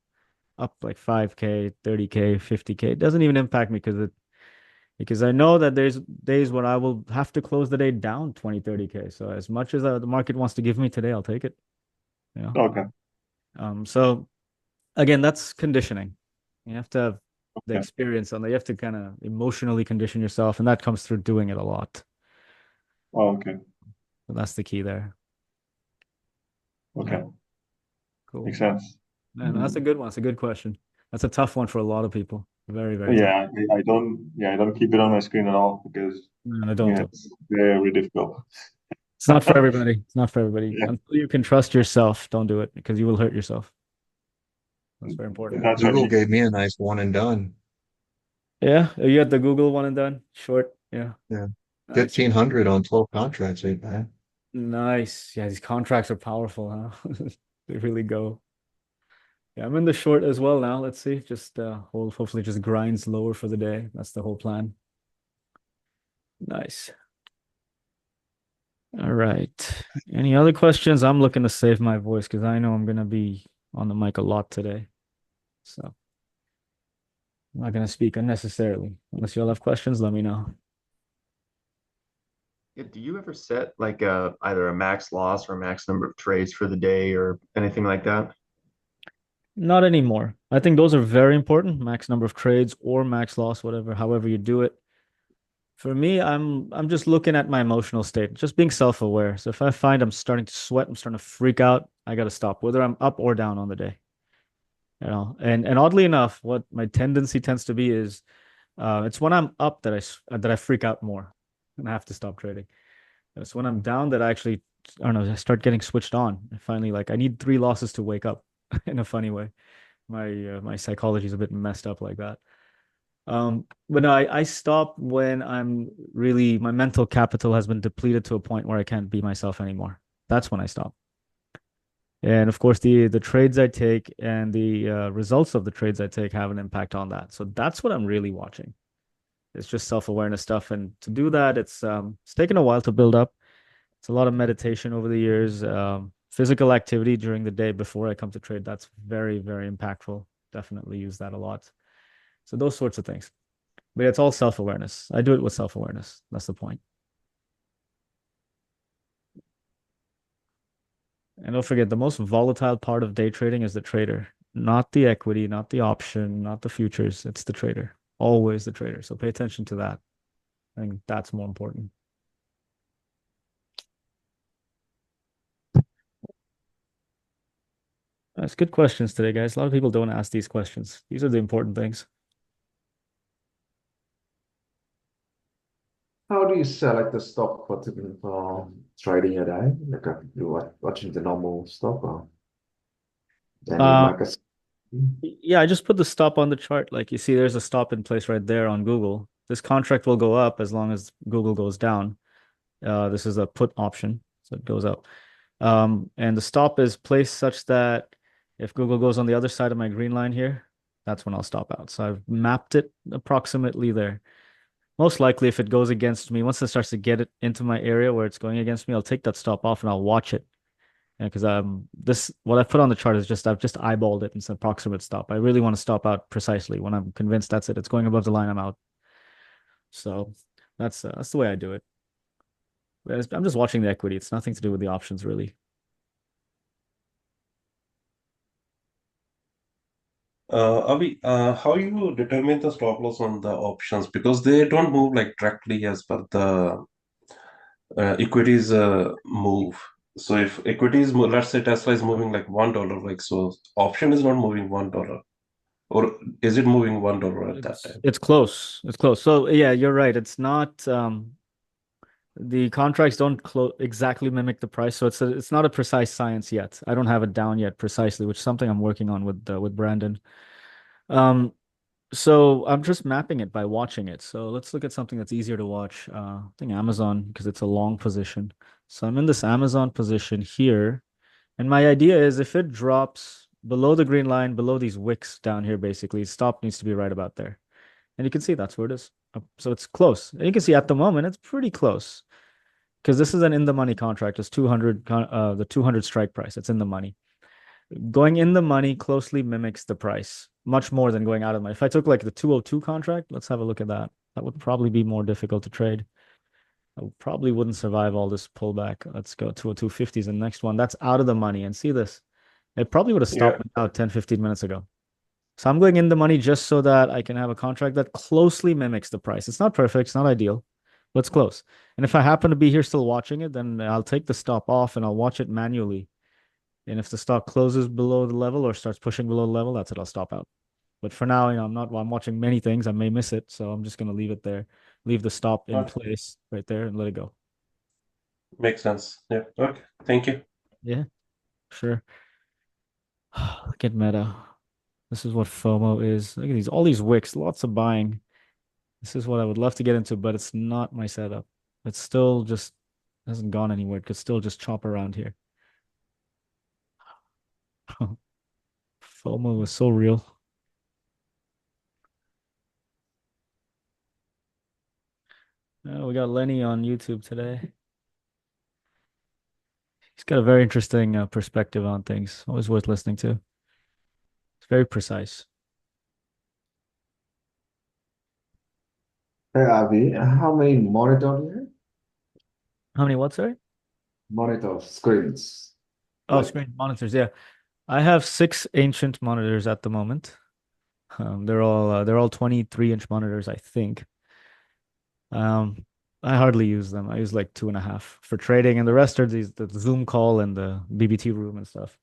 like 5K, 30K, 50K, it doesn't even impact me because I know that there's days when I will have to close the day down 20, 30K. So as much as the market wants to give me today, I'll take it. You know. Okay. So again, that's conditioning. You have to have the Okay. experience on that. You have to kind of emotionally condition yourself, and that comes through doing it a lot. Oh, okay. So that's the key there. Okay. Yeah, cool. Makes sense. Man, that's a good one. It's a good question. That's a tough one for a lot of people. Very, very tough. Yeah, I don't keep it on my screen at all because No, don't yeah, do it. it's very difficult. It's not for everybody. It's not for everybody. Yeah, Until you can trust yourself, don't do it because you will hurt yourself. That's very important. that's Google actually gave me a nice one and done. Yeah, you had the Google one and done. Short. Yeah. Yeah. Nice. 1,500 on 12 contracts ain't bad. Nice. Yeah, these contracts are powerful, huh? They really go. Yeah, I'm in the short as well now. Let's see. Just hopefully just grinds lower for the day. That's the whole plan. Nice. All right. Any other questions? I'm looking to save my voice because I know I'm gonna be on the mic a lot today. So I'm not gonna speak unnecessarily. Unless you all have questions, let me know. Yeah, do you ever set like either a max loss or a max number of trades for the day or anything like that? Not anymore. I think those are very important. Max number of trades or max loss, whatever, however you do it. For me, I'm just looking at my emotional state, just being self-aware. So if I find I'm starting to sweat, I'm starting to freak out, I got to stop, whether I'm up or down on the day. And oddly enough, what my tendency tends to be is it's when I'm up that I freak out more and I have to stop trading. It's when I'm down that I actually, I don't know, I start getting switched on. I finally like I need three losses to wake up in a funny way. My psychology is a bit messed up like that. But no, I stop when I'm really my mental capital has been depleted to a point where I can't be myself anymore. That's when I stop. And of course, the trades I take and the results of the trades I take have an impact on that. So that's what I'm really watching. It's just self-awareness stuff, and to do that, it's taken a while to build up. It's a lot of meditation over the years, physical activity during the day before I come to trade. That's very, very impactful. Definitely use that a lot. So those sorts of things. But it's all self-awareness. I do it with self-awareness. That's the point. And don't forget, the most volatile part of day trading is the trader, not the equity, not the option, not the futures. It's the trader. Always the trader. So pay attention to that. I think that's more important. That's good questions today, guys. A lot of people don't ask these questions. These are the important things. How do you select the stock for trading a day? Like you watching the normal stock or any Uh, markets? yeah, I just put the stop on the chart. Like you see, there's a stop in place right there on Google. This contract will go up as long as Google goes down. This is a put option, so it goes up. And the stop is placed such that if Google goes on the other side of my green line here, that's when I'll stop out. So I've mapped it approximately there. Most likely, if it goes against me, once it starts to get it into my area where it's going against me, I'll take that stop off and I'll watch it. Because this what I put on the chart is just I've just eyeballed it. It's an approximate stop. I really want to stop out precisely when I'm convinced that's it. It's going above the line, I'm out. So that's the way I do it. I'm just watching the equity. It's nothing to do with the options, really. Avi, how you determine the stop loss on the options? Because they don't move like directly as per the equities move. So if equities, let's say Tesla is moving like $1, like so, option is not moving $1, or is it moving $1 at that time? It's close. It's close. So yeah, you're right. It's not the contracts don't exactly mimic the price, so it's not a precise science yet. I don't have it down yet precisely, which is something I'm working on with Brandon. Um, so I'm just mapping it by watching it. So let's look at something that's easier to watch. I think Amazon because it's a long position. So I'm in this Amazon position here, and my idea is if it drops below the green line, below these wicks down here, basically, stop needs to be right about there. And you can see that's where it is. So it's close. And you can see at the moment it's pretty close because this is an in the money contract. It's 200, the 200 strike price. It's in the money. Going in the money closely mimics the price much more than going out of the money. If I took like the 202 contract, let's have a look at that. That would probably be more difficult to trade. I probably wouldn't survive all this pullback. Let's go 202.50 is the next one. That's out of the money. And see this. It probably would have Yeah. stopped out 10, 15 minutes ago. So I'm going in the money just so that I can have a contract that closely mimics the price. It's not perfect, it's not ideal, but it's close. And if I happen to be here still watching it, then I'll take the stop off and I'll watch it manually. And if the stock closes below the level or starts pushing below the level, that's it. I'll stop out. But for now, I'm watching many things. I may miss it, so I'm just gonna leave it there, leave the stop in Okay. place right there, and let it go. Makes sense. Yeah. Okay. Thank you. Yeah, sure. Look at Meta. This is what FOMO is. Look at these, all these wicks, lots of buying. This is what I would love to get into, but it's not my setup. It's still just hasn't gone anywhere. It could still just chop around here. FOMO is so real. We got Lenny on YouTube today. He's got a very interesting perspective on things. Always worth listening to. It's very precise. Hey, Avi, how many monitors do you have? How many what, sorry? Monitor screens. Oh, Like, screen monitors. Yeah, I have 6 ancient monitors at the moment. They're all 23-inch monitors, I think. Um, I hardly use them. I use like 2.5 for trading, and the rest are the Zoom call and the BBT room and stuff.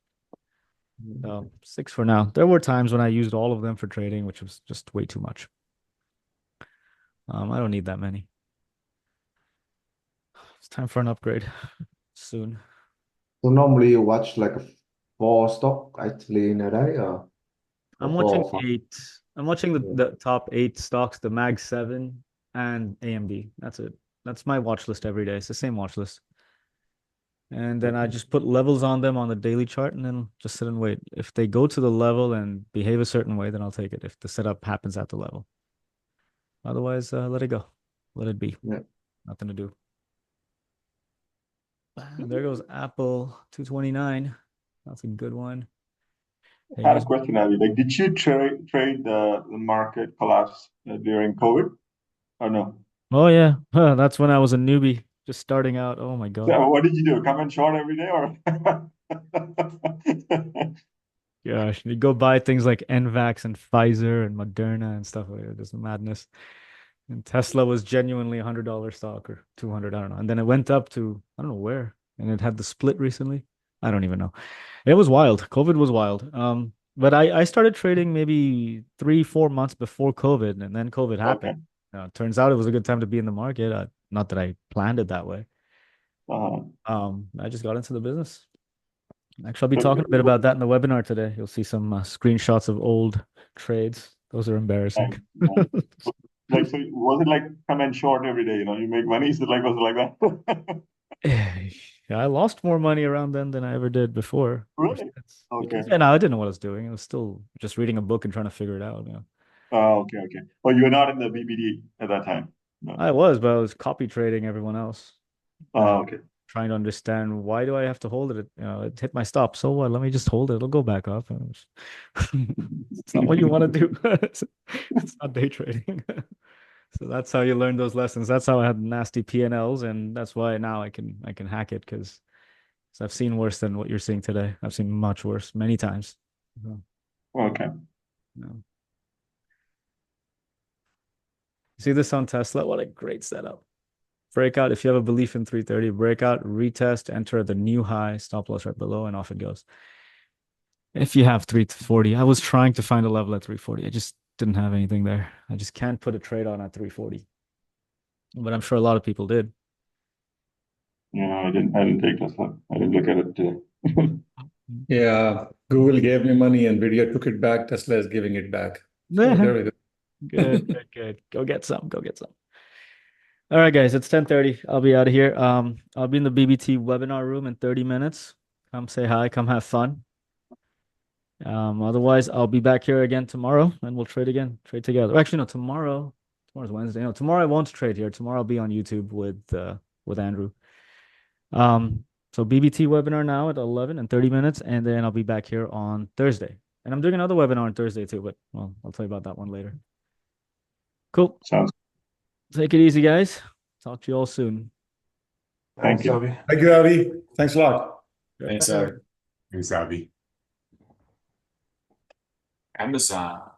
6 for now. There were times when I used all of them for trading, which was just way too much. I don't need that many. It's time for an upgrade soon. so normally you watch like a four stock actually in a day, I'm or watching four or five. 8. I'm watching Yeah. the top 8 stocks, the Mag 7 and AMD. That's it. That's my watch list every day. It's the same watch list. And then I Okay. just put levels on them on the daily chart and then just sit and wait. If they go to the level and behave a certain way, then I'll take it if the setup happens at the level. Otherwise, let it go. Let it be. Yeah. Nothing to do. There goes Apple 229. That's a good one. I Hey had a guys. question, Abby. Like, did you trade the market collapse during COVID or no? Oh yeah. That's when I was a newbie, just starting out. Oh my God. Yeah, what did you do? Come and short every day or? Gosh, you go buy things like NVAX and Pfizer and Moderna and stuff like that. Just madness. And Tesla was genuinely $100 stock or 200, I don't know. And then it went up to I don't know where, and it had the split recently. I don't even know. It was wild. COVID was wild. But I started trading maybe 3, 4 months before COVID, and then COVID happened. Okay. Turns out it was a good time to be in the market. Not that I planned it that way. Uh-huh. I just got into the business. Actually, I'll be But, talking a bit about that in the webinar today. You'll see some screenshots of old trades. Those are embarrassing. nice, nice. Like, so was it like come and short every day? You know, you make money. Is it like was it like that? Yeah, I lost more money around then than I ever did before. Or Really? since. Okay. Because, yeah, no, I didn't know what I was doing. I was still just reading a book and trying to figure it out. Oh, okay, okay. Oh, you were not in the BBD at that time. No. I was, but I was copy trading everyone else Oh, and okay. trying to understand why do I have to hold it? It hit my stop. So what? Let me just hold it. It'll go back up. It's not what you want to do. It's not day trading. So that's how you learn those lessons. That's how I had nasty P&Ls, and that's why now I can hack it because I've seen worse than what you're seeing today. I've seen much worse many times. So, Okay. you see this on Tesla? What a great setup. Breakout, if you have a belief in 330, breakout, retest, enter the new high, stop loss right below, and off it goes. If you have 340, I was trying to find a level at 340. I just didn't have anything there. I just can't put a trade on at 340. But I'm sure a lot of people did. Yeah, I didn't take Tesla. I didn't look at it today. Yeah, Google gave me money, Nvidia took it back, Tesla is giving it back. So there we go. Good, good, good. Go get some. Go get some. All right, guys, it's 10:30. I'll be out of here. I'll be in the BBT webinar room in 30 minutes. Come say hi, come have fun. Otherwise, I'll be back here again tomorrow and we'll trade again. Trade together. Actually, no, tomorrow's Wednesday. No, tomorrow I won't trade here. Tomorrow I'll be on YouTube with Andrew. So BBT webinar now at 11 and 30 minutes, and then I'll be back here on Thursday. And I'm doing another webinar on Thursday too, but well, I'll tell you about that one later. Cool. Sounds. Take it easy, guys. Talk to you all soon. Thank Thanks, you. Avi. Thank you, Avi. Thanks a lot. Thanks, Avi. Thanks, Avi. Amazon.